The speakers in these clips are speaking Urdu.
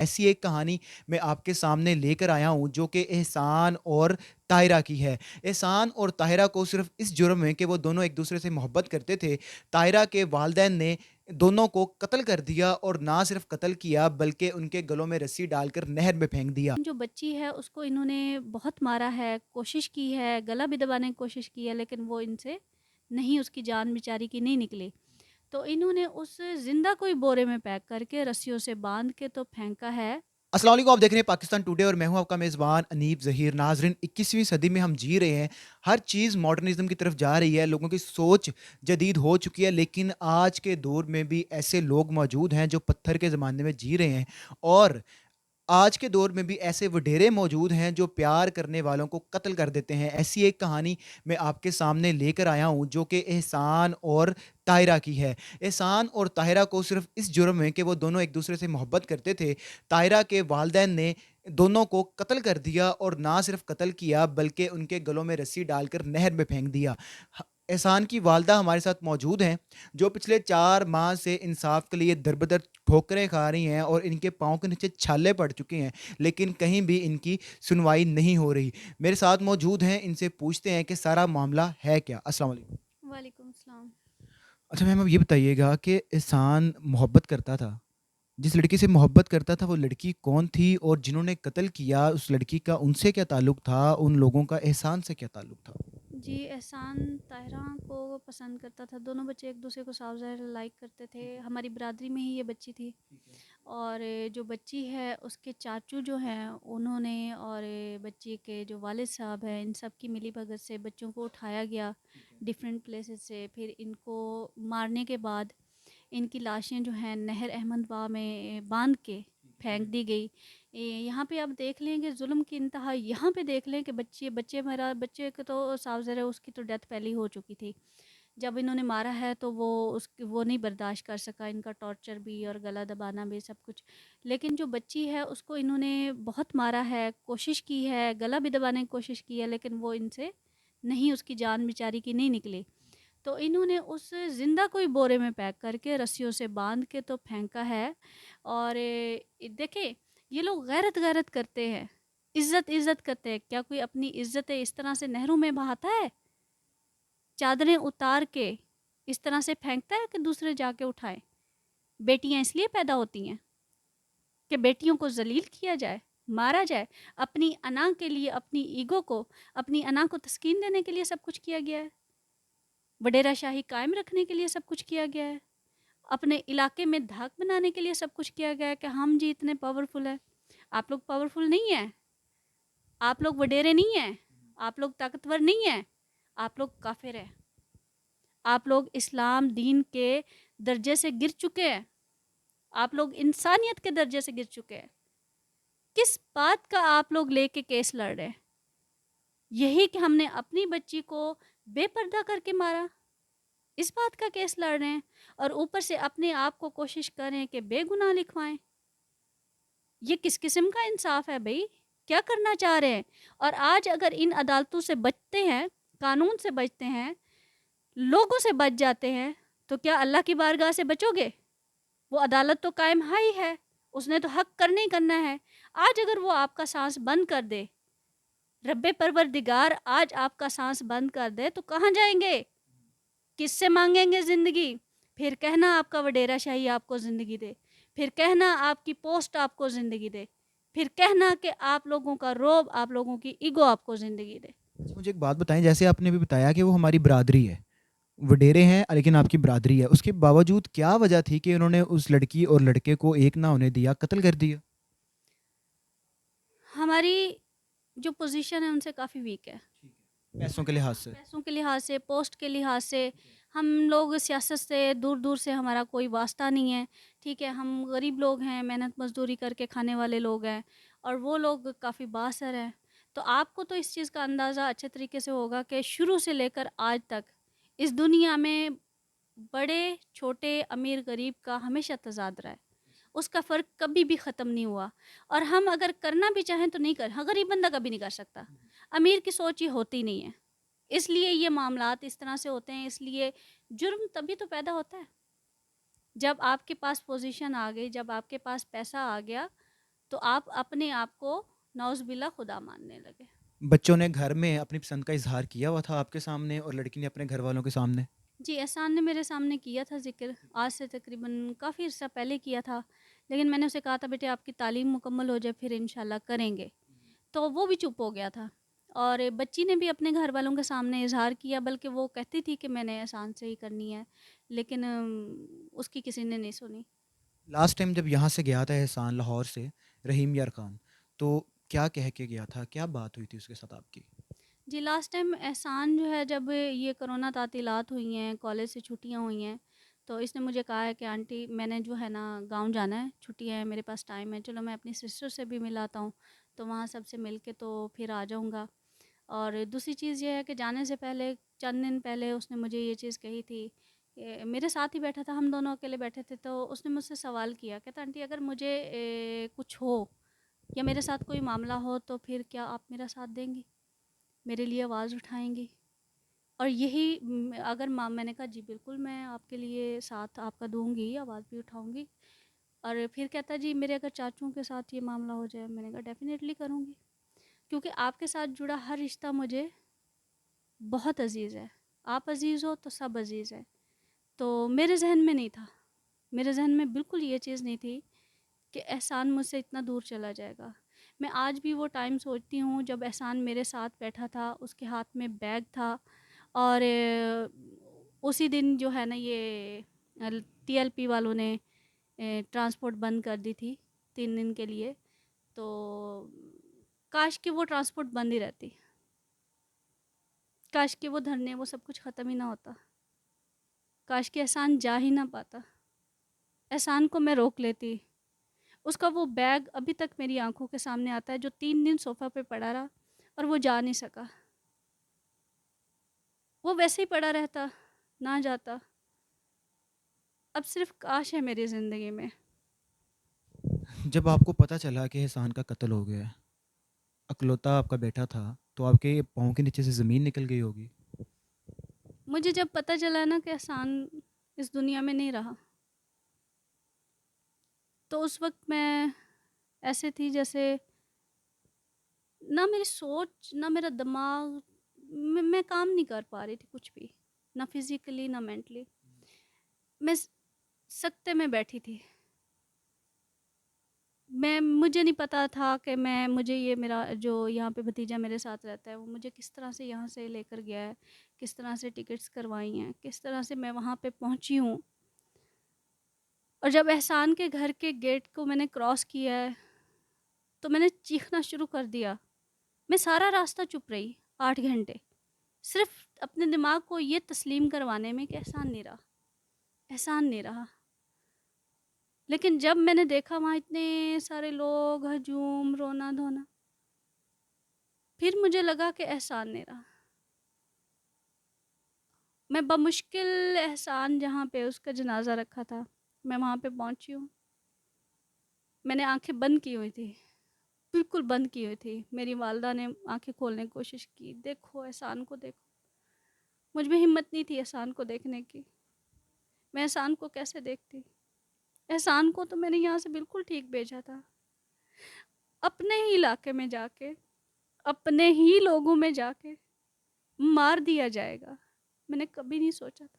ایسی ایک کہانی میں آپ کے سامنے لے کر آیا ہوں جو کہ احسان اور طاہرہ کی ہے۔ احسان اور طاہرہ کو صرف اس جرم میں کہ وہ دونوں ایک دوسرے سے محبت کرتے تھے، طاہرہ کے والدین نے دونوں کو قتل کر دیا، اور نہ صرف قتل کیا بلکہ ان کے گلوں میں رسی ڈال کر نہر میں پھینک دیا۔ جو بچی ہے اس کو انہوں نے بہت مارا ہے، کوشش کی ہے، گلا بھی دبانے کی کوشش کی ہے، لیکن وہ ان سے نہیں، اس کی جان بیچاری کی نہیں نکلی۔ تو انہوں نے اس زندہ کوئی بورے میں پیک کر کے رسیوں سے باندھ کے تو پھینکا ہے۔ السلام علیکم، آپ دیکھ رہے ہیں پاکستان ٹوڈے اور میں ہوں آپ کا میزبان انیب ظہیر۔ ناظرین، 21ویں صدی میں ہم جی رہے ہیں، ہر چیز ماڈرنزم کی طرف جا رہی ہے، لوگوں کی سوچ جدید ہو چکی ہے، لیکن آج کے دور میں بھی ایسے لوگ موجود ہیں جو پتھر کے زمانے میں جی رہے ہیں، اور آج کے دور میں بھی ایسے وڈیرے موجود ہیں جو پیار کرنے والوں کو قتل کر دیتے ہیں۔ ایسی ایک کہانی میں آپ کے سامنے لے کر آیا ہوں جو کہ احسان اور طاہرہ کی ہے۔ احسان اور طاہرہ کو صرف اس جرم میں کہ وہ دونوں ایک دوسرے سے محبت کرتے تھے، طاہرہ کے والدین نے دونوں کو قتل کر دیا، اور نہ صرف قتل کیا بلکہ ان کے گلوں میں رسی ڈال کر نہر میں پھینک دیا۔ احسان کی والدہ ہمارے ساتھ موجود ہیں، جو پچھلے 4 ماہ سے انصاف کے لیے در بدر ٹھوکریں کھا رہی ہیں، اور ان کے پاؤں کے نیچے چھالے پڑ چکے ہیں، لیکن کہیں بھی ان کی سنوائی نہیں ہو رہی۔ میرے ساتھ موجود ہیں، ان سے پوچھتے ہیں کہ سارا معاملہ ہے کیا۔ السلام علیکم۔ وعلیکم السلام۔ اچھا میم، اب یہ بتائیے گا کہ احسان محبت کرتا تھا، جس لڑکی سے محبت کرتا تھا وہ لڑکی کون تھی، اور جنہوں نے قتل کیا اس لڑکی کا ان سے کیا تعلق تھا، ان لوگوں کا احسان سے کیا تعلق تھا؟ جی، احسان طاہرہ کو پسند کرتا تھا، دونوں بچے ایک دوسرے کو صاف ظاہر لائک کرتے تھے، ہماری برادری میں ہی یہ بچی تھی۔ اور جو بچی ہے اس کے چاچو جو ہیں انہوں نے، اور بچی کے جو والد صاحب ہیں، ان سب کی ملی بھگت سے بچوں کو اٹھایا گیا ڈیفرنٹ پلیسز سے، پھر ان کو مارنے کے بعد ان کی لاشیں جو ہیں نہر احمد باغ میں باندھ کے پھینک دی گئی۔ یہاں پہ آپ دیکھ لیں کہ ظلم کی انتہا، یہاں پہ دیکھ لیں کہ بچے کو تو صاف ظاہر ہے اس کی تو ڈیتھ پہلے ہی ہو چکی تھی۔ جب انہوں نے مارا ہے تو وہ نہیں برداشت کر سکا، ان کا ٹارچر بھی اور گلا دبانا بھی سب کچھ، لیکن جو بچی ہے اس کو انہوں نے بہت مارا ہے، کوشش کی ہے، گلا بھی دبانے کی کوشش کی ہے، لیکن وہ ان سے نہیں، اس کی جان بیچاری کی نہیں نکلی۔ تو انہوں نے اس زندہ کوئی بورے میں پیک کر کے رسیوں سے باندھ کے تو پھینکا ہے۔ اور دیکھیں، یہ لوگ غیرت کرتے ہیں، عزت کرتے ہیں، کیا کوئی اپنی عزت اس طرح سے نہروں میں بہاتا ہے؟ چادریں اتار کے اس طرح سے پھینکتا ہے کہ دوسرے جا کے اٹھائے؟ بیٹیاں اس لیے پیدا ہوتی ہیں کہ بیٹیوں کو ذلیل کیا جائے، مارا جائے، اپنی انا کے لیے، اپنی ایگو کو، اپنی انا کو تسکین دینے کے لیے سب کچھ کیا گیا ہے، وڈیرہ شاہی قائم رکھنے کے لیے سب کچھ کیا گیا ہے، اپنے علاقے میں دھاک بنانے کے لیے سب کچھ کیا گیا ہے کہ ہم جی اتنے پاورفل ہیں۔ آپ لوگ پاورفل نہیں ہیں، آپ لوگ وڈیرے نہیں ہیں، آپ لوگ طاقتور نہیں ہیں، آپ لوگ کافر ہیں، آپ لوگ اسلام دین کے درجے سے گر چکے ہیں، آپ لوگ انسانیت کے درجے سے گر چکے ہیں۔ کس بات کا آپ لوگ لے کے کیس لڑ رہے ہیں؟ یہی کہ ہم نے اپنی بچی کو بے پردہ کر کے مارا، اس بات کا کیس لڑ رہے ہیں، اور اوپر سے اپنے آپ کو کوشش کریں کہ بے گناہ لکھوائیں۔ یہ کس قسم کا انصاف ہے بھئی؟ کیا کرنا چاہ رہے ہیں؟ اور آج اگر ان عدالتوں سے بچتے ہیں، قانون سے بچتے ہیں، لوگوں سے بچ جاتے ہیں، تو کیا اللہ کی بارگاہ سے بچو گے؟ وہ عدالت تو قائم ہی ہے، اس نے تو حق کرنے ہی کرنا ہے۔ آج اگر وہ آپ کا سانس بند کر دے، رب پروردگار آج آپ کا سانس بند کر دے، تو کہاں جائیں گے؟ کس سے مانگیں گے زندگی؟ پھر کہنا آپ کا وڈیرہ شاہی آپ کو زندگی دے، پھر کہنا آپ کی پوسٹ آپ کو زندگی دے، پھر کہنا کہ آپ لوگوں کا روب، آپ لوگوں کی ایگو آپ کو زندگی دے۔ اچھا، مجھے ایک بات بتائیں، جیسے آپ نے بھی بتایا کہ وہ ہماری برادری ہے، وڈیرے ہیں لیکن آپ کی برادری ہے، اس کے باوجود کیا وجہ تھی کہ انہوں نے اس لڑکی اور لڑکے کو ایک نہ ہونے دیا، قتل کر دیا؟ ہماری جو پوزیشن ہے ان سے کافی ویک ہے، پیسوں کے لحاظ سے؟ پیسوں کے لحاظ سے، پوسٹ کے لحاظ سے۔ ہم لوگ سیاست سے دور دور سے، ہمارا کوئی واسطہ نہیں ہے، ٹھیک ہے، ہم غریب لوگ ہیں، محنت مزدوری کر کے کھانے والے لوگ ہیں، اور وہ لوگ کافی بااثر ہیں۔ تو آپ کو تو اس چیز کا اندازہ اچھے طریقے سے ہوگا کہ شروع سے لے کر آج تک اس دنیا میں بڑے چھوٹے، امیر غریب کا ہمیشہ تضاد رہا ہے، اس کا فرق کبھی بھی ختم نہیں ہوا، اور ہم اگر کرنا بھی چاہیں تو نہیں ہاں، غریب بندہ کبھی نہیں کر سکتا، امیر کی سوچ یہ ہوتی نہیں ہے، اس لیے یہ معاملات اس طرح سے ہوتے ہیں، اس لیے جرم تبھی تو پیدا ہوتا ہے جب آپ کے پاس پوزیشن آ گئی، جب آپ کے پاس پیسہ آ گیا، تو آپ اپنے آپ کو نعوذ باللہ خدا ماننے لگے۔ بچوں نے گھر میں اپنی پسند کا اظہار کیا ہوا تھا آپ کے سامنے اور لڑکی نے اپنے گھر والوں کے سامنے؟ جی، احسان نے میرے سامنے کیا تھا ذکر، آج سے تقریباً کافی عرصہ پہلے کیا تھا، لیکن میں نے اسے کہا تھا بیٹے آپ کی تعلیم مکمل ہو جائے پھر انشاءاللہ کریں گے، تو وہ بھی چپ ہو گیا تھا۔ اور بچی نے بھی اپنے گھر والوں کے سامنے اظہار کیا، بلکہ وہ کہتی تھی کہ میں نے احسان سے ہی کرنی ہے، لیکن اس کی کسی نے نہیں سنی۔ لاسٹ ٹائم جب یہاں سے گیا تھا احسان لاہور سے، رحیم یار خان، تو کیا کہہ کے گیا تھا؟ کیا بات ہوئی تھی اس کے ساتھ آپ کی؟ جی، لاسٹ ٹائم احسان جو ہے جب یہ کرونا تعطیلات ہوئی ہیں، کالج سے چھٹیاں ہوئی ہیں، تو اس نے مجھے کہا ہے کہ آنٹی میں نے جو ہے نا گاؤں جانا ہے، چھٹیاں ہیں میرے پاس ٹائم ہے، چلو میں اپنی سسٹر سے بھی مل آتا ہوں، تو وہاں سب سے مل کے تو پھر آ جاؤں گا۔ اور دوسری چیز یہ ہے کہ جانے سے پہلے چند دن پہلے اس نے مجھے یہ چیز کہی تھی کہ میرے ساتھ ہی بیٹھا تھا، ہم دونوں اکیلے بیٹھے تھے، تو اس نے مجھ سے سوال کیا، کہتا آنٹی اگر مجھے کچھ ہو یا میرے ساتھ کوئی معاملہ ہو تو پھر کیا آپ میرا ساتھ دیں گی، میرے لیے آواز اٹھائیں گی؟ اور یہی اگر میں نے کہا جی بالکل میں آپ کے لیے ساتھ آپ کا دوں گی، آواز بھی اٹھاؤں گی۔ اور پھر کہتا جی میرے اگر چاچوں کے ساتھ یہ معاملہ ہو جائے، میں نے کہا ڈیفینیٹلی کروں گی، کیونکہ آپ کے ساتھ جڑا ہر رشتہ مجھے بہت عزیز ہے، آپ عزیز ہو تو سب عزیز ہے۔ تو میرے ذہن میں نہیں تھا، میرے ذہن میں بالکل یہ چیز نہیں تھی کہ احسان مجھ سے اتنا دور چلا جائے گا۔ میں آج بھی وہ ٹائم سوچتی ہوں جب احسان میرے ساتھ بیٹھا تھا، اس کے ہاتھ میں بیگ تھا، اور اسی دن جو ہے نا یہ ٹی ایل پی والوں نے ٹرانسپورٹ بند کر دی تھی 3 دن کے لیے، تو کاش کہ وہ ٹرانسپورٹ بند ہی رہتی، کاش کہ وہ دھرنے وہ سب کچھ ختم ہی نہ ہوتا، کاش کہ احسان جا ہی نہ پاتا، احسان کو میں روک لیتی۔ اس کا وہ بیگ ابھی تک میری آنکھوں کے سامنے آتا ہے جو 3 دن صوفہ پہ پڑا رہا اور وہ جا نہیں سکا، وہ ویسے ہی پڑا رہتا، نہ جاتا۔ اب صرف کاش ہے میری زندگی میں۔ جب آپ کو پتہ چلا کہ احسان کا قتل ہو گیا ہے، اکلوتا آپ کا بیٹا تھا، تو آپ کے پاؤں کے نیچے سے زمین نکل گئی ہوگی؟ مجھے جب پتہ چلا نا کہ احسان اس دنیا میں نہیں رہا، تو اس وقت میں ایسے تھی جیسے نہ میری سوچ نہ میرا دماغ، میں کام نہیں کر پا رہی تھی کچھ بھی، نہ فزیکلی نہ مینٹلی، میں سکتے میں بیٹھی تھی۔ مجھے نہیں پتا تھا کہ مجھے یہ میرا جو یہاں پہ بھتیجا میرے ساتھ رہتا ہے وہ مجھے کس طرح سے یہاں سے لے کر گیا ہے، کس طرح سے ٹکٹس کروائی ہیں، کس طرح سے میں وہاں پہ پہنچی ہوں۔ اور جب احسان کے گھر کے گیٹ کو میں نے کراس کیا ہے تو میں نے چیخنا شروع کر دیا۔ میں سارا راستہ چپ رہی 8 گھنٹے، صرف اپنے دماغ کو یہ تسلیم کروانے میں کہ احسان نہیں رہا، احسان نہیں رہا۔ لیکن جب میں نے دیکھا وہاں اتنے سارے لوگ، ہجوم، رونا دھونا، پھر مجھے لگا کہ احسان نہیں رہا۔ میں بمشکل احسان جہاں پہ اس کا جنازہ رکھا تھا میں وہاں پہ پہنچی ہوں۔ میں نے آنکھیں بند کی ہوئی تھی، بالکل بند کی ہوئی تھی۔ میری والدہ نے آنکھیں کھولنے کی کوشش کی، دیکھو احسان کو دیکھو، مجھ میں ہمت نہیں تھی احسان کو دیکھنے کی۔ میں احسان کو کیسے دیکھتی؟ احسان کو تو میں نے یہاں سے بالکل ٹھیک بھیجا تھا، اپنے ہی علاقے میں جا کے، اپنے ہی لوگوں میں جا کے مار دیا جائے گا، میں نے کبھی نہیں سوچا تھا۔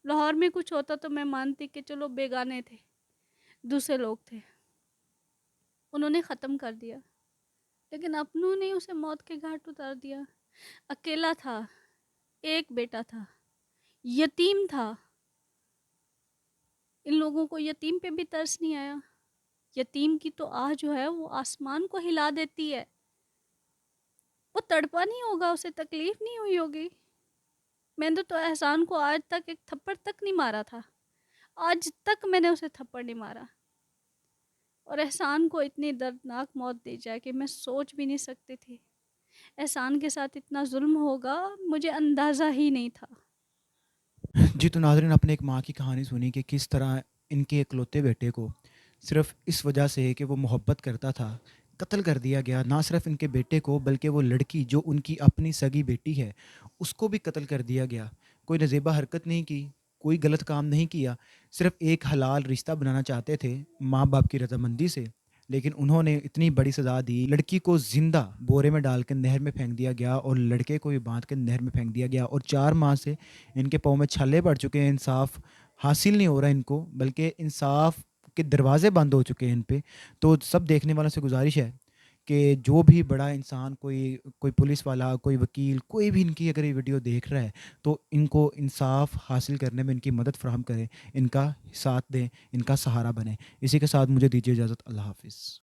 لاہور میں کچھ ہوتا تو میں مانتی کہ چلو بیگانے تھے، دوسرے لوگ تھے، انہوں نے ختم کر دیا، لیکن اپنوں نے اسے موت کے گھاٹ اتار دیا۔ اکیلا تھا، ایک بیٹا تھا، یتیم تھا۔ ان لوگوں کو یتیم پہ بھی ترس نہیں آیا؟ یتیم کی تو آہ جو ہے وہ آسمان کو ہلا دیتی ہے، وہ تڑپا نہیں ہوگا، اسے تکلیف نہیں ہوئی ہوگی۔ میں نے تو احسان کو آج تک ایک تھپڑ تک نہیں مارا تھا، آج تک میں نے اسے تھپڑ نہیں مارا، اور احسان کو اتنی دردناک موت دی جائے کہ میں سوچ بھی نہیں سکتی تھی۔ احسان کے ساتھ اتنا ظلم ہوگا مجھے اندازہ ہی نہیں تھا۔ جی، تو ناظرین آپ نے ایک ماں کی کہانی سنی کہ کس طرح ان کے اکلوتے بیٹے کو صرف اس وجہ سے کہ وہ محبت کرتا تھا قتل کر دیا گیا۔ نہ صرف ان کے بیٹے کو بلکہ وہ لڑکی جو ان کی اپنی سگی بیٹی ہے اس کو بھی قتل کر دیا گیا۔ کوئی نزیبہ حرکت نہیں کی، کوئی غلط کام نہیں کیا، صرف ایک حلال رشتہ بنانا چاہتے تھے ماں باپ کی رضامندی سے، لیکن انہوں نے اتنی بڑی سزا دی، لڑکی کو زندہ بورے میں ڈال کے نہر میں پھینک دیا گیا اور لڑکے کو بھی باندھ کے نہر میں پھینک دیا گیا، اور 4 ماہ سے ان کے پاؤں میں چھالے پڑ چکے ہیں، انصاف حاصل نہیں ہو رہا ان کو، بلکہ انصاف کے دروازے بند ہو چکے ہیں ان پہ۔ تو سب دیکھنے والوں سے گزارش ہے کہ جو بھی بڑا انسان، کوئی کوئی پولیس والا، کوئی وکیل، کوئی بھی ان کی اگر یہ ویڈیو دیکھ رہا ہے تو ان کو انصاف حاصل کرنے میں ان کی مدد فراہم کریں، ان کا ساتھ دیں، ان کا سہارا بنیں۔ اسی کے ساتھ مجھے دیجیے اجازت، اللہ حافظ۔